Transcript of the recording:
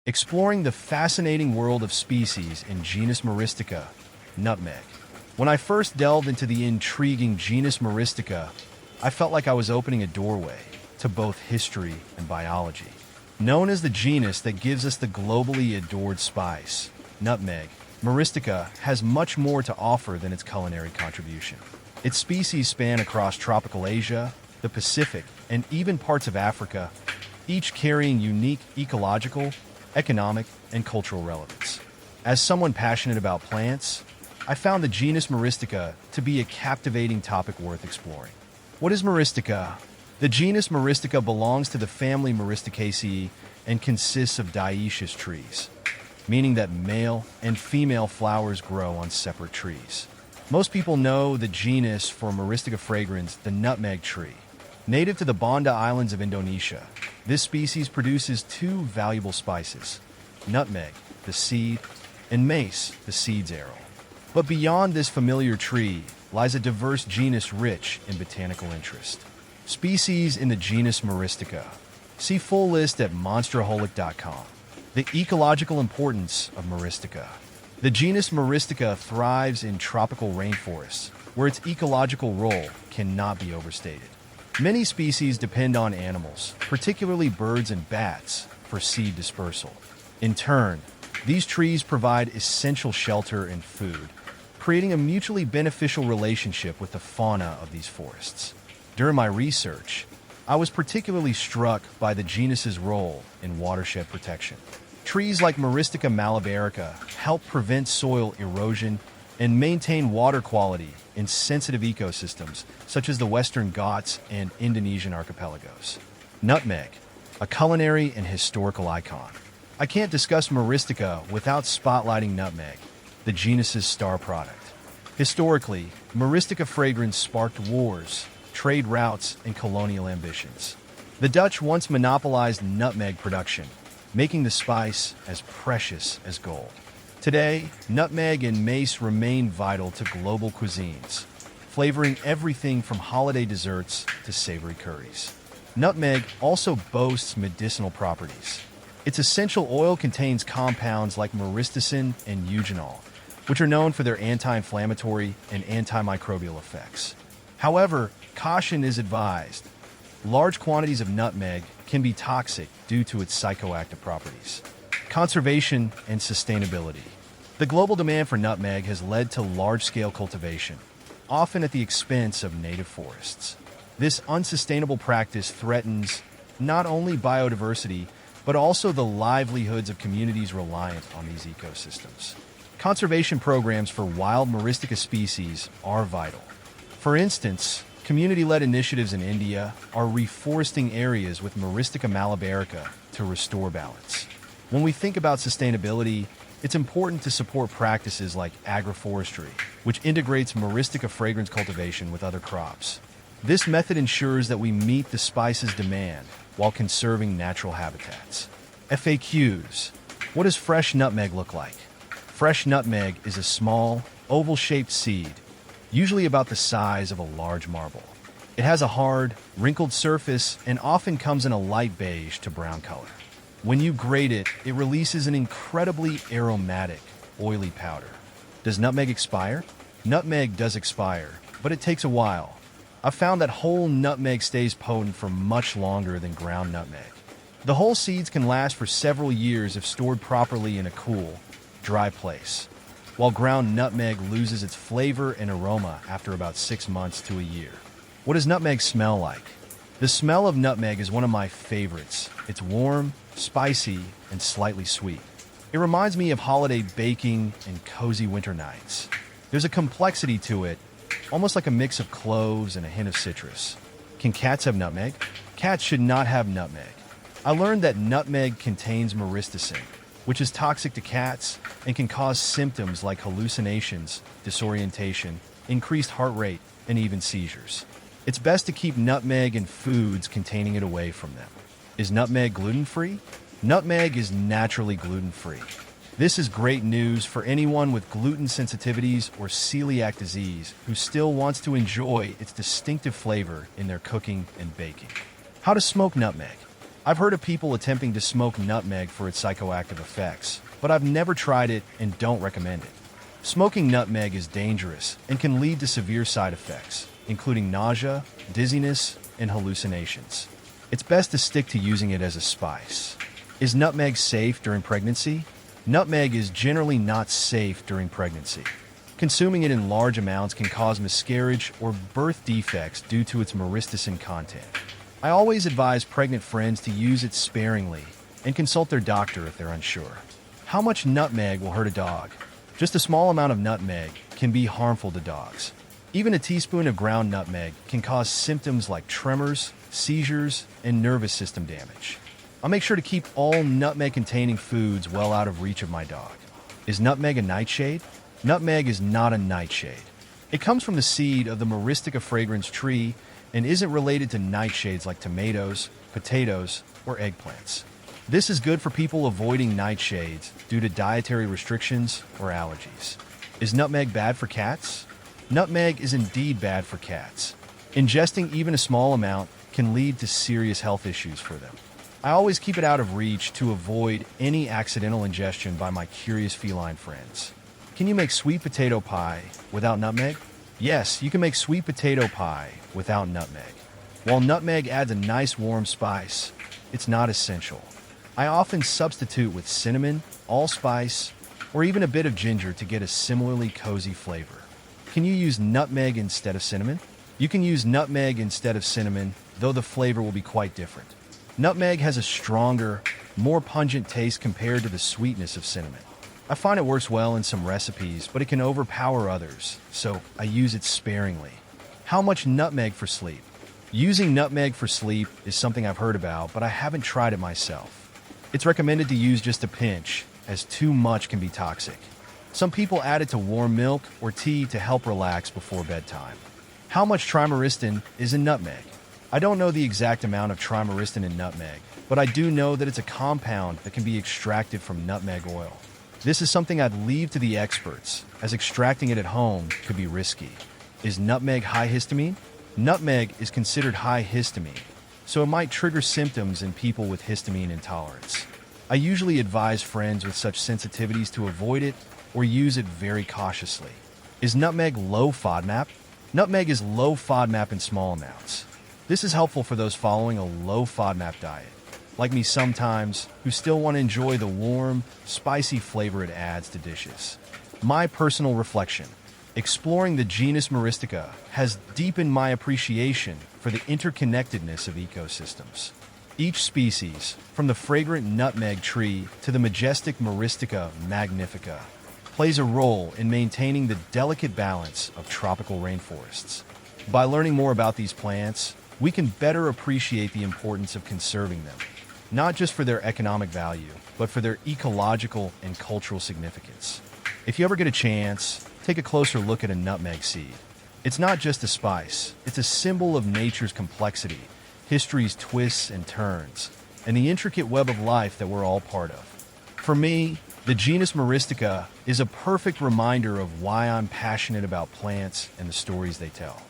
exploring the fascinating world of species in genus Myristica, nutmeg. When I first delved into the intriguing genus Myristica, I felt like I was opening a doorway to both history and biology. Known as the genus that gives us the globally adored spice, nutmeg, Myristica has much more to offer than its culinary contribution. Its species span across tropical Asia, the Pacific, and even parts of Africa, each carrying unique ecological, economic, and cultural relevance. As someone passionate about plants, I found the genus Myristica to be a captivating topic worth exploring. What is Myristica? The genus Myristica belongs to the family Myristicaceae and consists of dioecious trees, meaning that male and female flowers grow on separate trees. Most people know the genus for Myristica fragrans, the nutmeg tree. Native to the Banda Islands of Indonesia, this species produces two valuable spices, nutmeg, the seed, and mace, the seed's aril. But beyond this familiar tree lies a diverse genus rich in botanical interest. Species in the genus Myristica. See full list at monsterholic.com. The ecological importance of Myristica. The genus Myristica thrives in tropical rainforests, where its ecological role cannot be overstated. Many species depend on animals, particularly birds and bats, for seed dispersal. In turn, these trees provide essential shelter and food, creating a mutually beneficial relationship with the fauna of these forests. During my research, I was particularly struck by the genus's role in watershed protection. Trees like Myristica malabarica help prevent soil erosion and maintain water quality in sensitive ecosystems such as the Western Ghats and Indonesian archipelagos. Nutmeg, a culinary and historical icon. I can't discuss Myristica without spotlighting nutmeg, the genus's star product. Historically, Myristica fragrance sparked wars, trade routes, and colonial ambitions. The Dutch once monopolized nutmeg production, making the spice as precious as gold. Today, nutmeg and mace remain vital to global cuisines, flavoring everything from holiday desserts to savory curries. Nutmeg also boasts medicinal properties. Its essential oil contains compounds like myristicin and eugenol, which are known for their anti-inflammatory and antimicrobial effects. However, caution is advised. Large quantities of nutmeg can be toxic due to its psychoactive properties. Conservation and sustainability. The global demand for nutmeg has led to large-scale cultivation, often at the expense of native forests. This unsustainable practice threatens not only biodiversity, but also the livelihoods of communities reliant on these ecosystems. Conservation programs for wild Myristica species are vital. For instance, community-led initiatives in India are reforesting areas with Myristica malabarica to restore balance. When we think about sustainability, it's important to support practices like agroforestry, which integrates Myristica fragrance cultivation with other crops. This method ensures that we meet the spice's demand while conserving natural habitats. FAQs. What does fresh nutmeg look like? Fresh nutmeg is a small, oval-shaped seed, usually about the size of a large marble. It has a hard, wrinkled surface and often comes in a light beige to brown color. When you grate it, it releases an incredibly aromatic, oily powder. Does nutmeg expire? Nutmeg does expire, but it takes a while. I've found that whole nutmeg stays potent for much longer than ground nutmeg. The whole seeds can last for several years if stored properly in a cool, dry place, while ground nutmeg loses its flavor and aroma after about 6 months to a year. What does nutmeg smell like? The smell of nutmeg is one of my favorites. It's warm, spicy, and slightly sweet. It reminds me of holiday baking and cozy winter nights. There's a complexity to it, almost like a mix of cloves and a hint of citrus. Can cats have nutmeg? Cats should not have nutmeg. I learned that nutmeg contains myristicin, which is toxic to cats and can cause symptoms like hallucinations, disorientation, increased heart rate, and even seizures. It's best to keep nutmeg in foods containing it away from them. Is nutmeg gluten-free? Nutmeg is naturally gluten-free. This is great news for anyone with gluten sensitivities or celiac disease who still wants to enjoy its distinctive flavor in their cooking and baking. How to smoke nutmeg. I've heard of people attempting to smoke nutmeg for its psychoactive effects, but I've never tried it and don't recommend it. Smoking nutmeg is dangerous and can lead to severe side effects, including nausea, dizziness, and hallucinations. It's best to stick to using it as a spice. Is nutmeg safe during pregnancy? Nutmeg is generally not safe during pregnancy. Consuming it in large amounts can cause miscarriage or birth defects due to its myristicin content. I always advise pregnant friends to use it sparingly and consult their doctor if they're unsure. How much nutmeg will hurt a dog? Just a small amount of nutmeg can be harmful to dogs. Even a teaspoon of ground nutmeg can cause symptoms like tremors, seizures, and nervous system damage. I'll make sure to keep all nutmeg-containing foods well out of reach of my dog. Is nutmeg a nightshade? Nutmeg is not a nightshade. It comes from the seed of the Myristica fragrance tree and isn't related to nightshades like tomatoes, potatoes, or eggplants. This is good for people avoiding nightshades due to dietary restrictions or allergies. Is nutmeg bad for cats? Nutmeg is indeed bad for cats. Ingesting even a small amount can lead to serious health issues for them. I always keep it out of reach to avoid any accidental ingestion by my curious feline friends. Can you make sweet potato pie without nutmeg? Yes, you can make sweet potato pie without nutmeg. While nutmeg adds a nice warm spice, it's not essential. I often substitute with cinnamon, allspice, or even a bit of ginger to get a similarly cozy flavor. Can you use nutmeg instead of cinnamon? You can use nutmeg instead of cinnamon, though the flavor will be quite different. Nutmeg has a stronger, more pungent taste compared to the sweetness of cinnamon. I find it works well in some recipes, but it can overpower others, so I use it sparingly. How much nutmeg for sleep? Using nutmeg for sleep is something I've heard about, but I haven't tried it myself. It's recommended to use just a pinch, as too much can be toxic. Some people add it to warm milk or tea to help relax before bedtime. How much trimyristin is in nutmeg? I don't know the exact amount of trimyristin in nutmeg, but I do know that it's a compound that can be extracted from nutmeg oil. This is something I'd leave to the experts, as extracting it at home could be risky. Is nutmeg high histamine? Nutmeg is considered high histamine, so it might trigger symptoms in people with histamine intolerance. I usually advise friends with such sensitivities to avoid it or use it very cautiously. Is nutmeg low FODMAP? Nutmeg is low FODMAP in small amounts. This is helpful for those following a low FODMAP diet, like me sometimes, who still want to enjoy the warm, spicy flavor it adds to dishes. My personal reflection: exploring the genus Myristica has deepened my appreciation for the interconnectedness of ecosystems. Each species, from the fragrant nutmeg tree to the majestic Myristica magnifica, plays a role in maintaining the delicate balance of tropical rainforests. By learning more about these plants, we can better appreciate the importance of conserving them, not just for their economic value, but for their ecological and cultural significance. If you ever get a chance, take a closer look at a nutmeg seed. It's not just a spice, it's a symbol of nature's complexity, history's twists and turns, and the intricate web of life that we're all part of. For me, the genus Myristica is a perfect reminder of why I'm passionate about plants and the stories they tell.